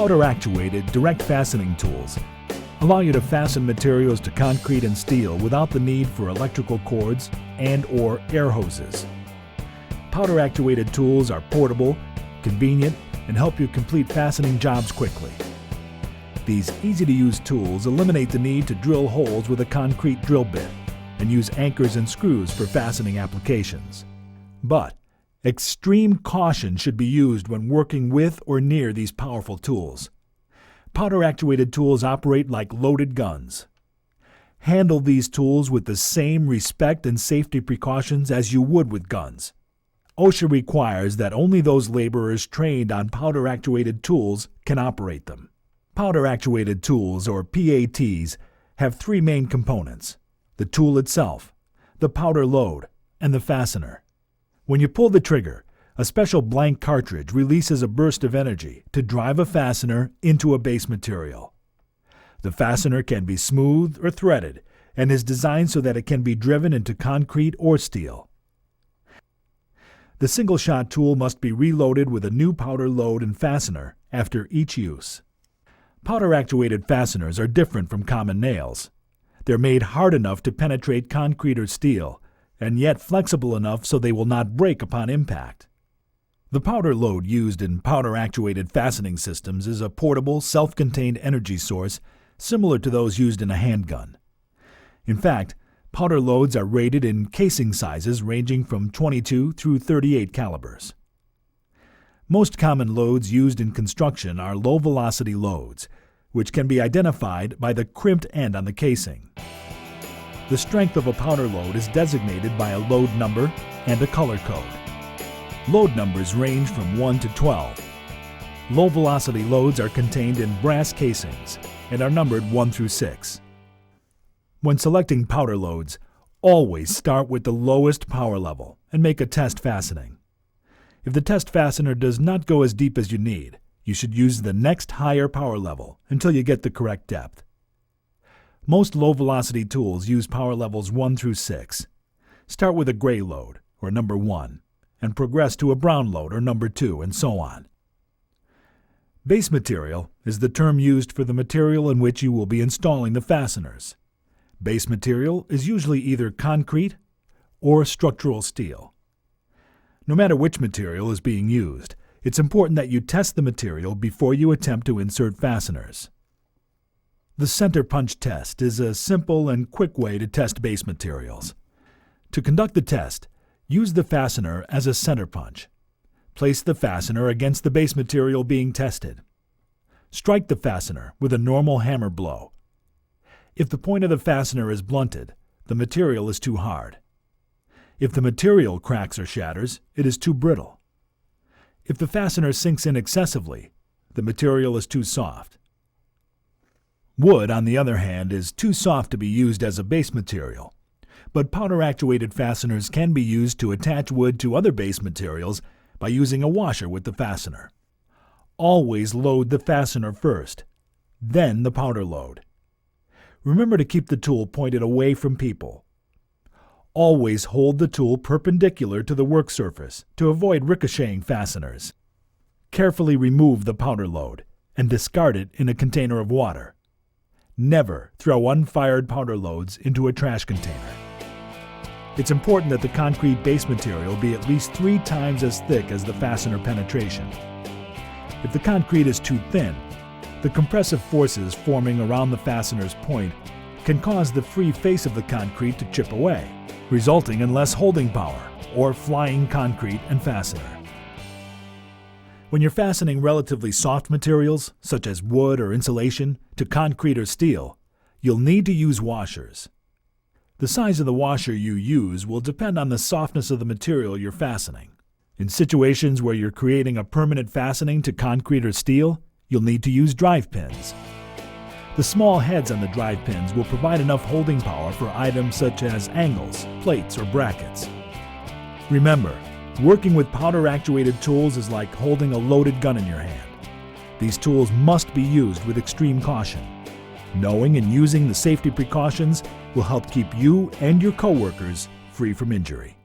powder-actuated direct fastening tools allow you to fasten materials to concrete and steel without the need for electrical cords and/or air hoses. Powder-actuated tools are portable, convenient, and help you complete fastening jobs quickly. These easy-to-use tools eliminate the need to drill holes with a concrete drill bit and use anchors and screws for fastening applications. But extreme caution should be used when working with or near these powerful tools. Powder-actuated tools operate like loaded guns. Handle these tools with the same respect and safety precautions as you would with guns. OSHA requires that only those laborers trained on powder-actuated tools can operate them. Powder-actuated tools, or PATs, have three main components: the tool itself, the powder load, and the fastener. When you pull the trigger, a special blank cartridge releases a burst of energy to drive a fastener into a base material. The fastener can be smooth or threaded and is designed so that it can be driven into concrete or steel. The single-shot tool must be reloaded with a new powder load and fastener after each use. Powder-actuated fasteners are different from common nails. They're made hard enough to penetrate concrete or steel, and yet flexible enough so they will not break upon impact. The powder load used in powder-actuated fastening systems is a portable, self-contained energy source similar to those used in a handgun. In fact, powder loads are rated in casing sizes ranging from 22 through 38 calibers. Most common loads used in construction are low-velocity loads, which can be identified by the crimped end on the casing. The strength of a powder load is designated by a load number and a color code. Load numbers range from 1 to 12. Low-velocity loads are contained in brass casings and are numbered 1 through 6. When selecting powder loads, always start with the lowest power level and make a test fastening. If the test fastener does not go as deep as you need, you should use the next higher power level until you get the correct depth. Most low-velocity tools use power levels 1 through 6. Start with a gray load, or number 1, and progress to a brown load, or number 2, and so on. Base material is the term used for the material in which you will be installing the fasteners. Base material is usually either concrete or structural steel. No matter which material is being used, it's important that you test the material before you attempt to insert fasteners. The center punch test is a simple and quick way to test base materials. To conduct the test, use the fastener as a center punch. Place the fastener against the base material being tested. Strike the fastener with a normal hammer blow. If the point of the fastener is blunted, the material is too hard. If the material cracks or shatters, it is too brittle. If the fastener sinks in excessively, the material is too soft. Wood, on the other hand, is too soft to be used as a base material, but powder-actuated fasteners can be used to attach wood to other base materials by using a washer with the fastener. Always load the fastener first, then the powder load. Remember to keep the tool pointed away from people. Always hold the tool perpendicular to the work surface to avoid ricocheting fasteners. Carefully remove the powder load and discard it in a container of water. Never throw unfired powder loads into a trash container. It's important that the concrete base material be at least 3 times as thick as the fastener penetration. If the concrete is too thin, the compressive forces forming around the fastener's point can cause the free face of the concrete to chip away, resulting in less holding power or flying concrete and fastener. When you're fastening relatively soft materials, such as wood or insulation, to concrete or steel, you'll need to use washers. The size of the washer you use will depend on the softness of the material you're fastening. In situations where you're creating a permanent fastening to concrete or steel, you'll need to use drive pins. The small heads on the drive pins will provide enough holding power for items such as angles, plates, or brackets. Remember, working with powder-actuated tools is like holding a loaded gun in your hand. These tools must be used with extreme caution. Knowing and using the safety precautions will help keep you and your coworkers free from injury.